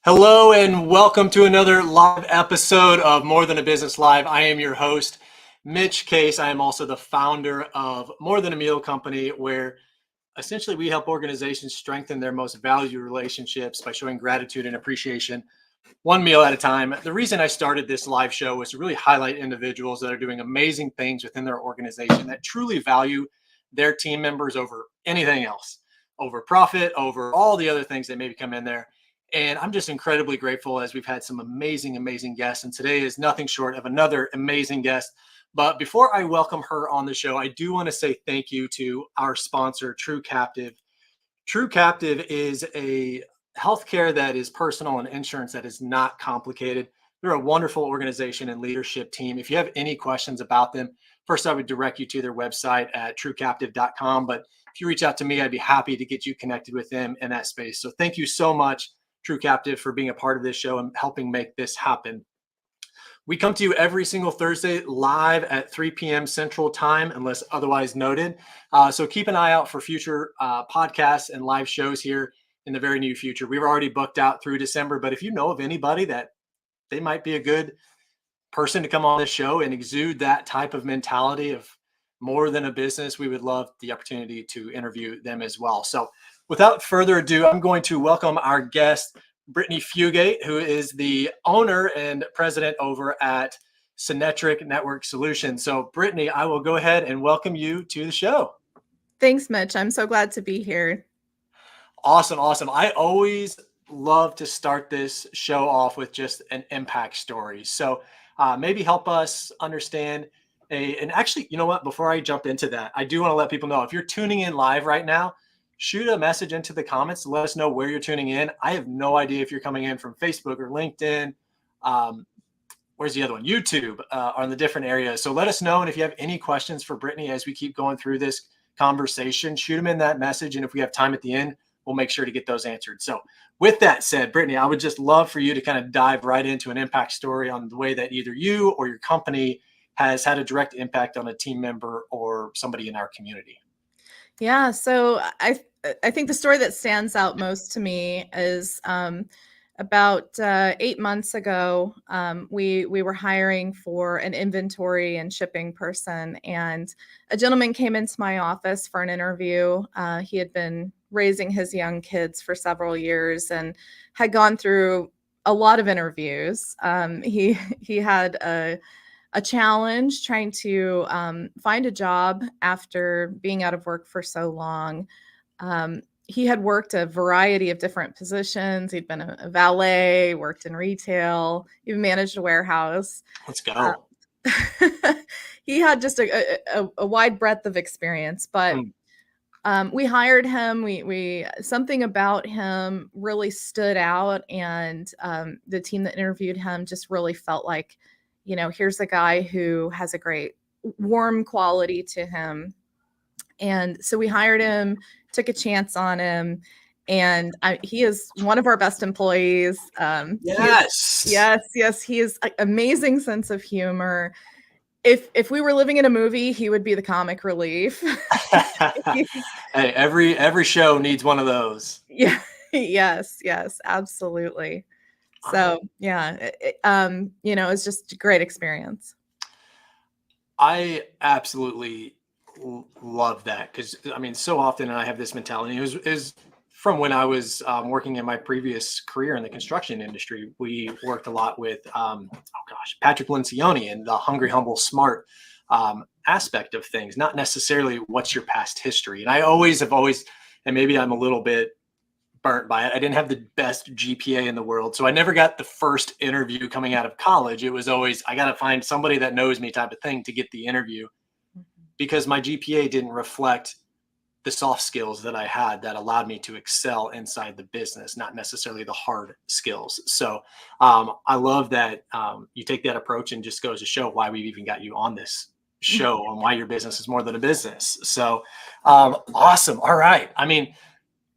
Hello and welcome to another live episode of More Than a Business Live. I am your host, Mitch Case. I am also the founder of More Than a Meal Company, where essentially we help organizations strengthen their most valued relationships by showing gratitude and appreciation one meal at a time. The reason I started this live show was to really highlight individuals that are doing amazing things within their organization that truly value their team members over anything else, over profit, over all the other things that maybe come in there. And I'm just incredibly grateful as we've had some amazing guests. And today is nothing short of another amazing guest. But before I welcome her on the show, I do want to say thank you to our sponsor, True Captive. True Captive is a healthcare that is personal and insurance that is not complicated. They're a wonderful organization and leadership team. If you have any questions about them, first I would direct you to their website at truecaptive.com. But if you reach out to me, I'd be happy to get you connected with them in that space. So thank you so much, True Captive, for being a part of this show and helping make this happen. We come to you every single Thursday live at 3 p.m. Central Time, unless otherwise noted. So keep an eye out for future podcasts and live shows here in the very near future. We've already booked out through December, but if you know of anybody that they might be a good person to come on this show and exude that type of mentality of more than a business, we would love the opportunity to interview them as well. So without further ado, I'm going to welcome our guest, Brittany Fugate, who is the owner and president over at Cenetric Network Solutions. So Brittany, I will go ahead and welcome you to the show. Thanks, Mitch. I'm so glad to be here. Awesome. I always love to start this show off with just an impact story. So maybe help us understand and actually, you know what, before I jump into that, I do want to let people know if you're tuning in live right now, shoot a message into the comments to let us know where you're tuning in. I have no idea if you're coming in from Facebook or LinkedIn. Where's the other one? YouTube on the different areas. So let us know. And if you have any questions for Brittany as we keep going through this conversation, shoot them in that message. And if we have time at the end, we'll make sure to get those answered. So with that said, Brittany, I would just love for you to kind of dive right into an impact story on the way that either you or your company has had a direct impact on a team member or somebody in our community. Yeah, so I think the story that stands out most to me is about 8 months ago, we were hiring for an inventory and shipping person, and a gentleman came into my office for an interview. He had been raising his young kids for several years and had gone through a lot of interviews. He had a challenge trying to find a job after being out of work for so long. He had worked a variety of different positions. He'd been a valet, worked in retail, even managed a warehouse. Let's go. He had just a wide breadth of experience, but we hired him. We something about him really stood out, and the team that interviewed him just really felt like, you know, here's a guy who has a great warm quality to him. And so we hired him, took a chance on him, and he is one of our best employees. Yes. He has an amazing sense of humor. If we were living in a movie, he would be the comic relief. Hey, every show needs one of those. Yeah. Yes, absolutely. So yeah, it's just a great experience. I absolutely love that because I mean, so often I have this mentality. It was from when I was working in my previous career in the construction industry. We worked a lot with, Patrick Lencioni and the hungry, humble, smart aspect of things, not necessarily what's your past history. And I have always, and maybe I'm a little bit burnt by it. I didn't have the best GPA in the world. So I never got the first interview coming out of college. It was always, I got to find somebody that knows me type of thing to get the interview because my GPA didn't reflect the soft skills that I had that allowed me to excel inside the business, not necessarily the hard skills. So I love that you take that approach, and just goes to show why we've even got you on this show and why your business is more than a business. So awesome. All right. I mean,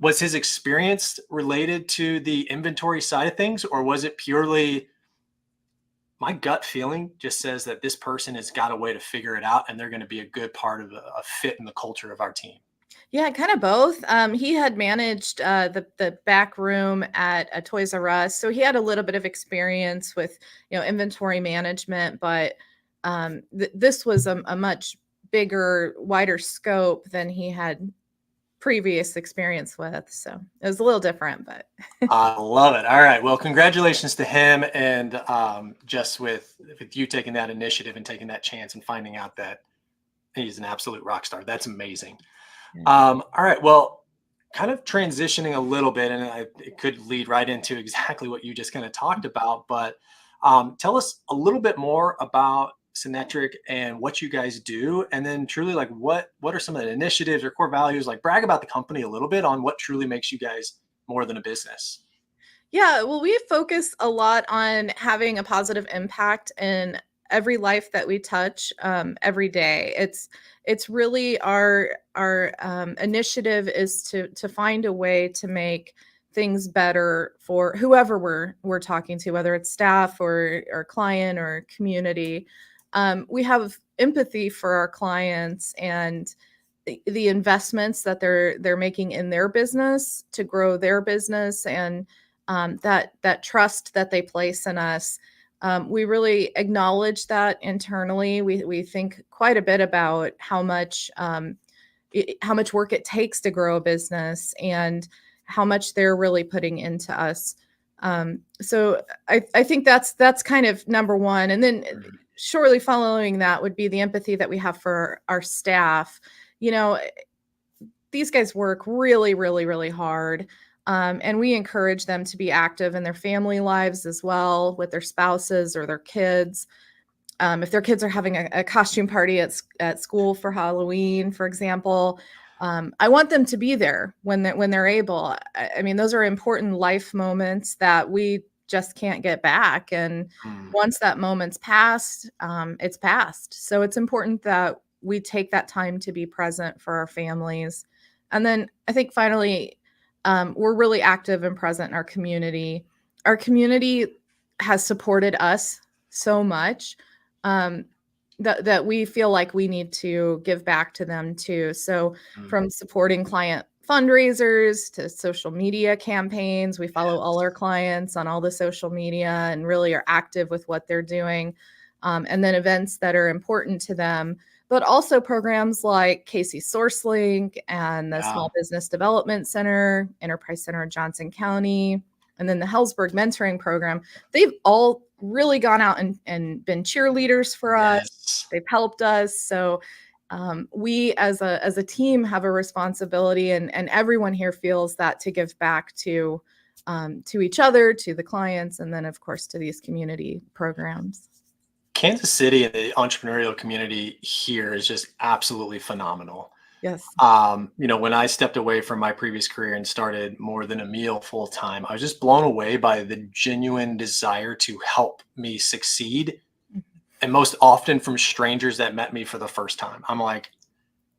was his experience related to the inventory side of things, or was it purely my gut feeling just says that this person has got a way to figure it out and they're going to be a good part of a fit in the culture of our team? Yeah, kind of both. He had managed the back room at a Toys R Us, so he had a little bit of experience with inventory management, but this was a much bigger, wider scope than he had previous experience with. So it was a little different, but I love it. All right. Well, congratulations to him, and just with you taking that initiative and taking that chance and finding out that he's an absolute rock star. That's amazing. yeah. All right. Well, kind of transitioning a little bit, and it could lead right into exactly what you just kind of talked about. But tell us a little bit more about Cenetric and what you guys do, and then truly like what are some of the initiatives or core values? Like brag about the company a little bit on what truly makes you guys more than a business. Yeah, well, we focus a lot on having a positive impact in every life that we touch every day. It's really our initiative is to find a way to make things better for whoever we're talking to, whether it's staff or client or community. We have empathy for our clients and the investments that they're making in their business to grow their business, and that trust that they place in us. We really acknowledge that internally. We think quite a bit about how much work it takes to grow a business and how much they're really putting into us. So I think that's kind of number one, and then Mhm. shortly following that would be the empathy that we have for our staff. You know, these guys work really, really, really hard. And we encourage them to be active in their family lives as well with their spouses or their kids. If their kids are having a costume party at school for Halloween, for example, I want them to be there when they're able. I mean, those are important life moments that we just can't get back. And Mm. once that moment's passed, it's passed. So it's important that we take that time to be present for our families. And then I think finally, we're really active and present in our community. Our community has supported us so much um, that we feel like we need to give back to them too. So Mm. from supporting client fundraisers to social media campaigns, we follow all our Yes. clients on all the social media and really are active with what they're doing. And then events that are important to them, but also programs like Casey SourceLink and the Yeah. Small Business Development Center, Enterprise Center in Johnson County, and then the Hellsberg Mentoring Program. They've all really gone out and been cheerleaders for us. Yes. They've helped us. So we as a team have a responsibility, and everyone here feels that to give back to each other, to the clients, and then of course to these community programs. Kansas City and the entrepreneurial community here is just absolutely phenomenal. Yes. When I stepped away from my previous career and started More Than a Meal full time, I was just blown away by the genuine desire to help me succeed. And most often from strangers that met me for the first time. I'm like,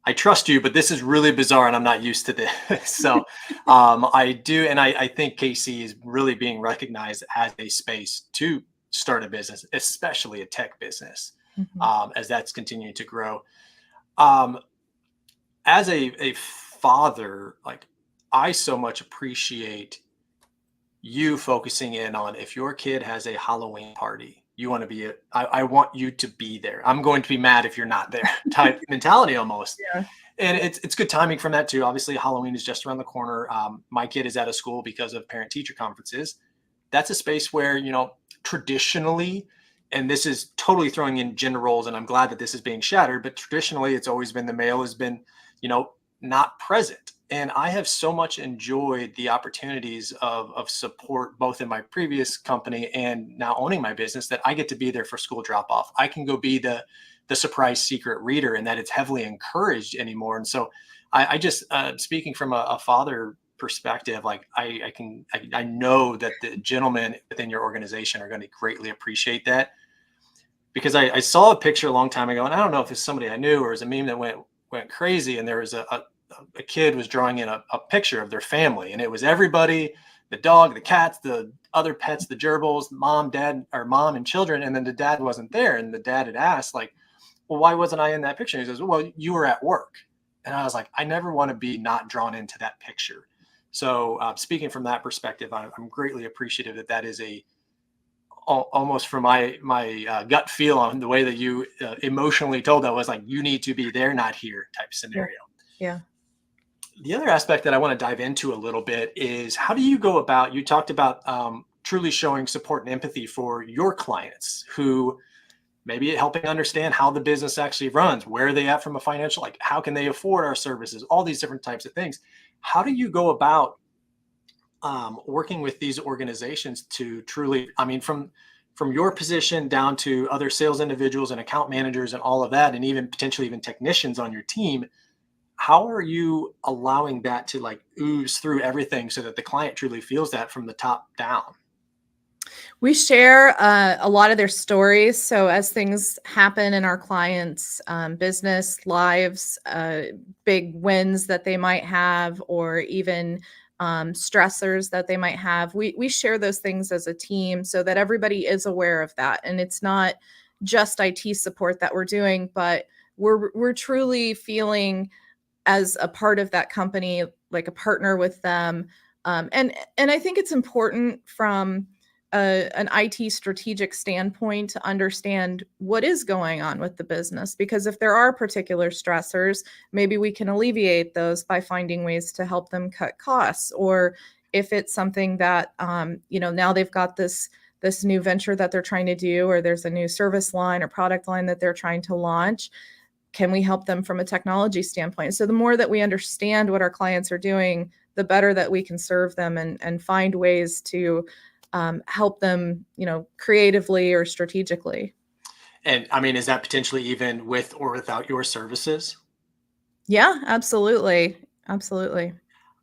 I trust you, but this is really bizarre and I'm not used to this. So I do. And I think KC is really being recognized as a space to start a business, especially a tech business, Mhm. as that's continuing to grow. Um, as a father, like I so much appreciate you focusing in on if your kid has a Halloween party, you want to be it. I want you to be there. I'm going to be mad if you're not there type mentality almost. Yeah. And it's good timing from that too. Obviously, Halloween is just around the corner. My kid is out of school because of parent teacher conferences. That's a space where, traditionally, and this is totally throwing in gender roles, and I'm glad that this is being shattered, but traditionally it's always been the male has been, not present. And I have so much enjoyed the opportunities of support both in my previous company and now owning my business that I get to be there for school drop off. I can go be the surprise secret reader, and that it's heavily encouraged anymore. And so I just speaking from a father perspective, like I know that the gentlemen within your organization are going to greatly appreciate that, because I saw a picture a long time ago, and I don't know if it's somebody I knew or is a meme that went crazy, and there was a kid was drawing in a picture of their family, and it was everybody, the dog, the cats, the other pets, the gerbils, mom, dad, or mom and children, and then the dad wasn't there, and the dad had asked like, well, why wasn't I in that picture? And he says, well, you were at work. And I was like, I never want to be not drawn into that picture. So speaking from that perspective, I'm greatly appreciative that that is almost from my gut feel on the way that you emotionally told that was like, you need to be there, not here type Yeah. scenario. Yeah. The other aspect that I want to dive into a little bit is how do you go about, you talked about truly showing support and empathy for your clients who maybe helping understand how the business actually runs, where are they at from a financial, like how can they afford our services, all these different types of things. How do you go about working with these organizations to truly, I mean, from your position down to other sales individuals and account managers and all of that, and even potentially even technicians on your team, how are you allowing that to like ooze through everything so that the client truly feels that from the top down? We share a lot of their stories. So as things happen in our clients' business lives, big wins that they might have, or even stressors that they might have, we share those things as a team so that everybody is aware of that. And it's not just IT support that we're doing, but we're truly feeling as a part of that company, like a partner with them. And I think it's important from an IT strategic standpoint to understand what is going on with the business, because if there are particular stressors, maybe we can alleviate those by finding ways to help them cut costs. Or if it's something that now they've got this new venture that they're trying to do, or there's a new service line or product line that they're trying to launch, can we help them from a technology standpoint? So the more that we understand what our clients are doing, the better that we can serve them and find ways to help them, creatively or strategically. And I mean, is that potentially even with or without your services? Yeah, absolutely. Absolutely.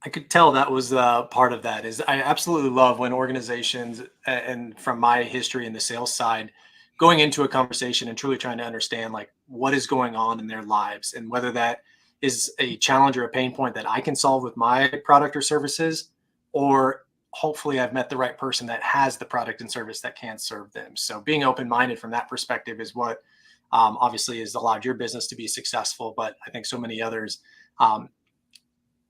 I could tell that was part of that. Is I absolutely love when organizations, and from my history in the sales side, going into a conversation and truly trying to understand like what is going on in their lives, and whether that is a challenge or a pain point that I can solve with my product or services, or hopefully I've met the right person that has the product and service that can serve them. So being open minded from that perspective is what obviously has allowed your business to be successful, but I think so many others. Um,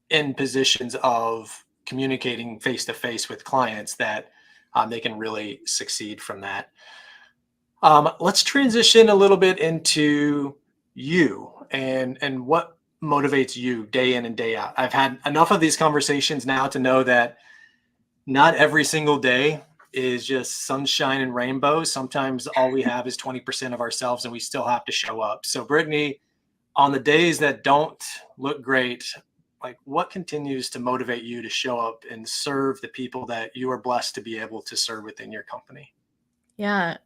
in positions of communicating face to face with clients that they can really succeed from that. Let's transition a little bit into you and what motivates you day in and day out. I've had enough of these conversations now to know that not every single day is just sunshine and rainbows. Sometimes all we have is 20% of ourselves and we still have to show up. So, Brittany, on the days that don't look great, like what continues to motivate you to show up and serve the people that you are blessed to be able to serve within your company? Yeah.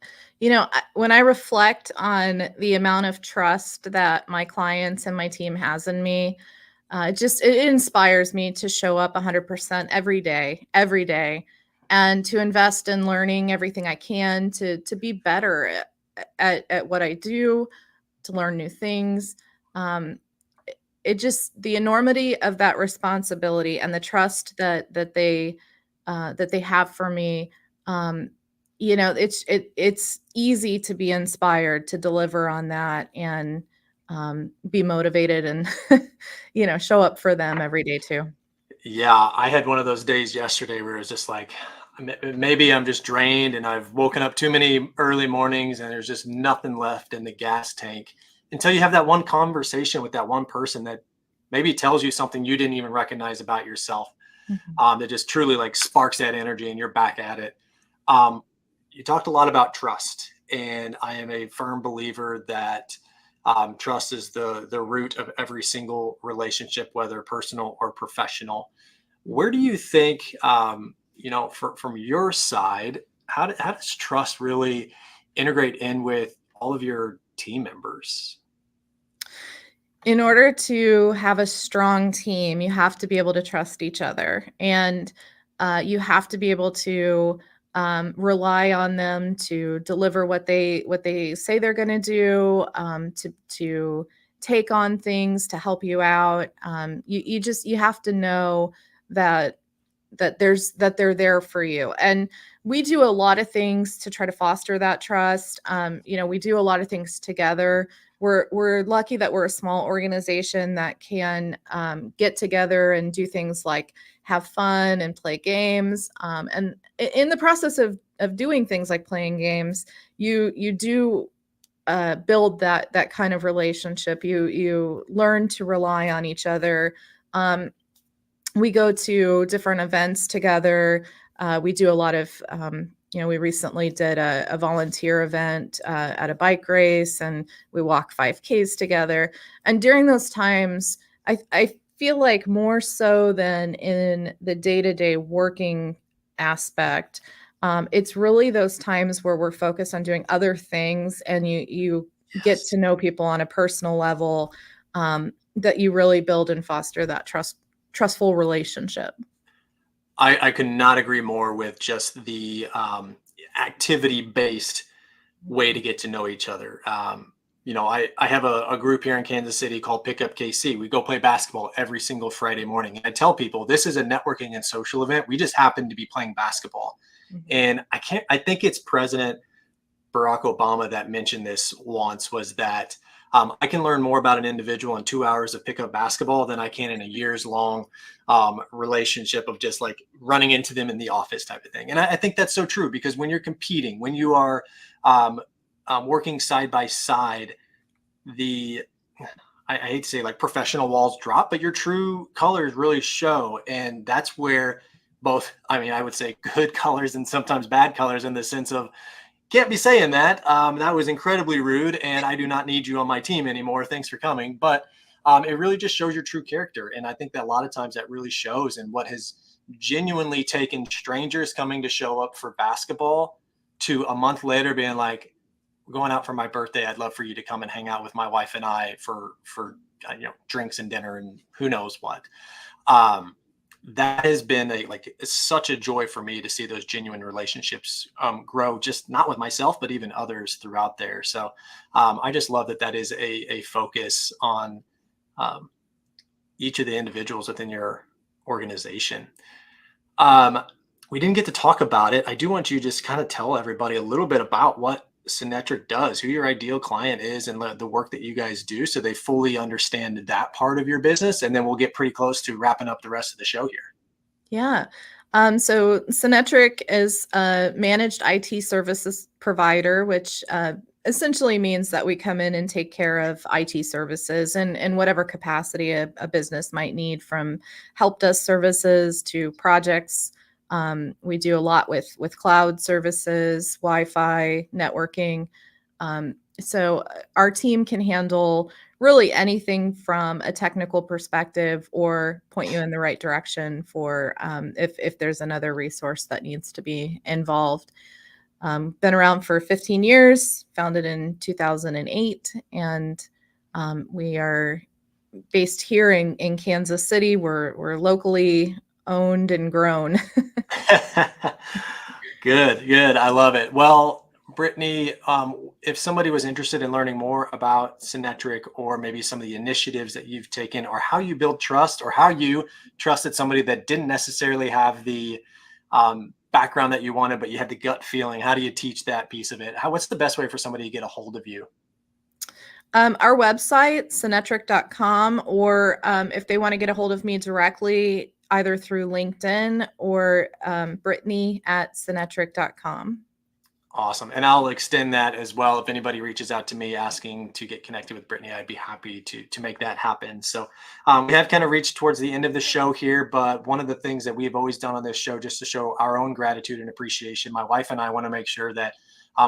When I reflect on the amount of trust that my clients and my team has in me, it inspires me to show up 100% every day, and to invest in learning everything I can to be better at what I do, to learn new things. Um, it just the enormity of that responsibility and the trust that they have for me. um it's easy to be inspired to deliver on that, and be motivated and show up for them every day too. Yeah, I had one of those days yesterday where it was just like, maybe I'm just drained and I've woken up too many early mornings and there's just nothing left in the gas tank until you have that one conversation with that one person that maybe tells you something you didn't even recognize about yourself, Mhm. that just truly like sparks that energy and you're back at it. Um, you talked a lot about trust, and I am a firm believer that trust is the root of every single relationship, whether personal or professional. Where do you think, from your side, how does trust really integrate in with all of your team members? In order to have a strong team, you have to be able to trust each other, and you have to be able to rely on them to deliver what they say they're going to do, to take on things to help you out. You have to know that they're there for you. And we do a lot of things to try to foster that trust. We do a lot of things together. we're lucky that we're a small organization that can get together and do things like have fun and play games. And in the process of doing things like playing games, you do build that kind of relationship. You learn to rely on each other. We go to different events together. We do a lot of, we recently did a volunteer event at a bike race, and we walk 5Ks together. And during those times, I feel like more so than in the day-to-day working aspect, it's really those times where we're focused on doing other things, and you get to know people on a personal level, that you really build and foster that trustful relationship. I could not agree more with just the activity-based way to get to know each other. I have a group here in Kansas City called Pick Up KC. We go play basketball every single Friday morning. And I tell people this is a networking and social event. We just happen to be playing basketball. Mm-hmm. And I think it's President Barack Obama that mentioned this once, was that I can learn more about an individual in 2 hours of pickup basketball than I can in a years long relationship of just like running into them in the office type of thing. And I think that's so true, because when you're competing, when you are working side by side, I hate to say like professional walls drop, but your true colors really show. And that's where both, I would say good colors and sometimes bad colors, in the sense of, can't be saying that. That was incredibly rude, and I do not need you on my team anymore. Thanks for coming. But it really just shows your true character. And I think that a lot of times that really shows in what has genuinely taken strangers coming to show up for basketball to a month later being like, we're going out for my birthday. I'd love for you to come and hang out with my wife and I for drinks and dinner and who knows what. That has been such a joy for me to see those genuine relationships grow, just not with myself, but even others throughout there. So I just love that is a focus on each of the individuals within your organization. We didn't get to talk about it. I do want you to just kind of tell everybody a little bit about what Cenetric does, who your ideal client is, and the work that you guys do, so they fully understand that part of your business. And then we'll get pretty close to wrapping up the rest of the show here. Yeah. So Cenetric is a managed IT services provider, which essentially means that we come in and take care of IT services in whatever capacity a business might need, from help desk services to projects. We do a lot with cloud services, Wi-Fi, networking. So our team can handle really anything from a technical perspective, or point you in the right direction for if there's another resource that needs to be involved. Been around for 15 years, founded in 2008, and we are based here in Kansas City. We're locally owned and grown. Good. I love it. Well, Brittany, if somebody was interested in learning more about Cenetric, or maybe some of the initiatives that you've taken, or how you build trust, or how you trusted somebody that didn't necessarily have the background that you wanted, but you had the gut feeling, how do you teach that piece of it? What's the best way for somebody to get a hold of you? Our website, cenetric.com, or if they want to get a hold of me directly, either through LinkedIn or Brittany at cenetric.com. Awesome. And I'll extend that as well. If anybody reaches out to me asking to get connected with Brittany, I'd be happy to make that happen. So we have kind of reached towards the end of the show here, but one of the things that we've always done on this show, just to show our own gratitude and appreciation, my wife and I want to make sure that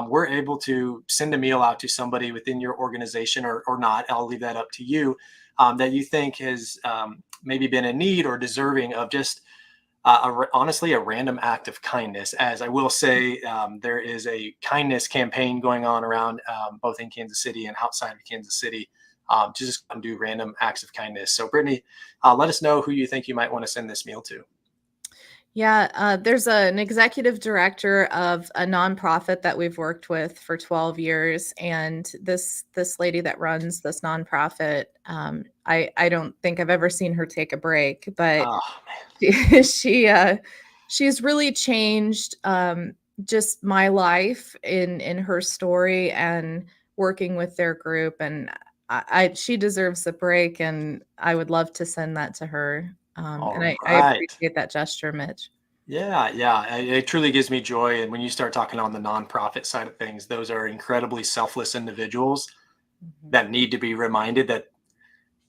we're able to send a meal out to somebody within your organization, or not. I'll leave that up to you, that you think has maybe been in need or deserving of just honestly a random act of kindness. As I will say, there is a kindness campaign going on around both in Kansas City and outside of Kansas City, to just do random acts of kindness. So Brittany, let us know who you think you might want to send this meal to. Yeah, there's an executive director of a nonprofit that we've worked with for 12 years. And this lady that runs this nonprofit, I don't think I've ever seen her take a break, but she's really changed just my life in her story, and working with their group, and she deserves a break, and I would love to send that to her. And All I right. appreciate that gesture, Mitch. Yeah, yeah. It truly gives me joy. And when you start talking on the nonprofit side of things, those are incredibly selfless individuals Mhm. that need to be reminded that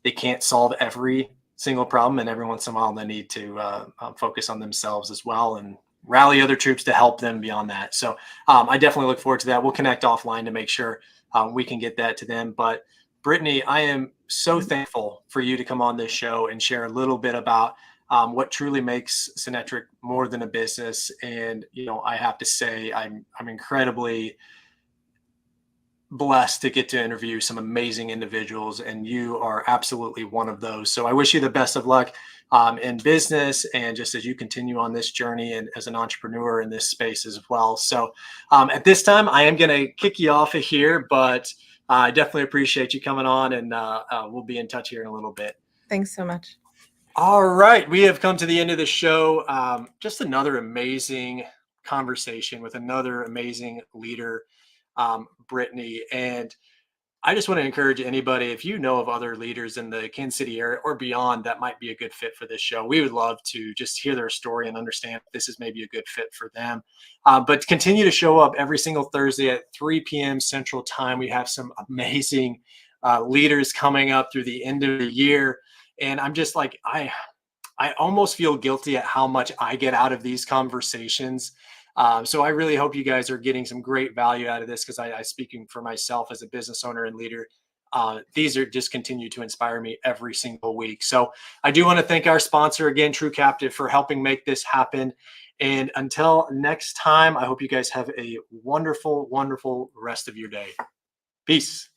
they can't solve every single problem, and every once in a while they need to focus on themselves as well and rally other troops to help them beyond that. So I definitely look forward to that. We'll connect offline to make sure we can get that to them. But Brittany, I am so thankful for you to come on this show and share a little bit about what truly makes Cenetric more than a business. And I have to say, I'm incredibly blessed to get to interview some amazing individuals, and you are absolutely one of those. So I wish you the best of luck in business, and just as you continue on this journey and as an entrepreneur in this space as well. So at this time, I am going to kick you off of here, but I definitely appreciate you coming on, and we'll be in touch here in a little bit. Thanks so much. All right, we have come to the end of the show. Just another amazing conversation with another amazing leader, Brittany. And I just want to encourage anybody, if you know of other leaders in the Kansas City area or beyond that might be a good fit for this show, we would love to just hear their story and understand if this is maybe a good fit for them. But continue to show up every single Thursday at 3 p.m. Central Time. We have some amazing leaders coming up through the end of the year. And I'm just like, I almost feel guilty at how much I get out of these conversations. So I really hope you guys are getting some great value out of this, because I speaking for myself as a business owner and leader, these are just continue to inspire me every single week. So I do want to thank our sponsor again, True Captive, for helping make this happen. And until next time, I hope you guys have a wonderful, wonderful rest of your day. Peace.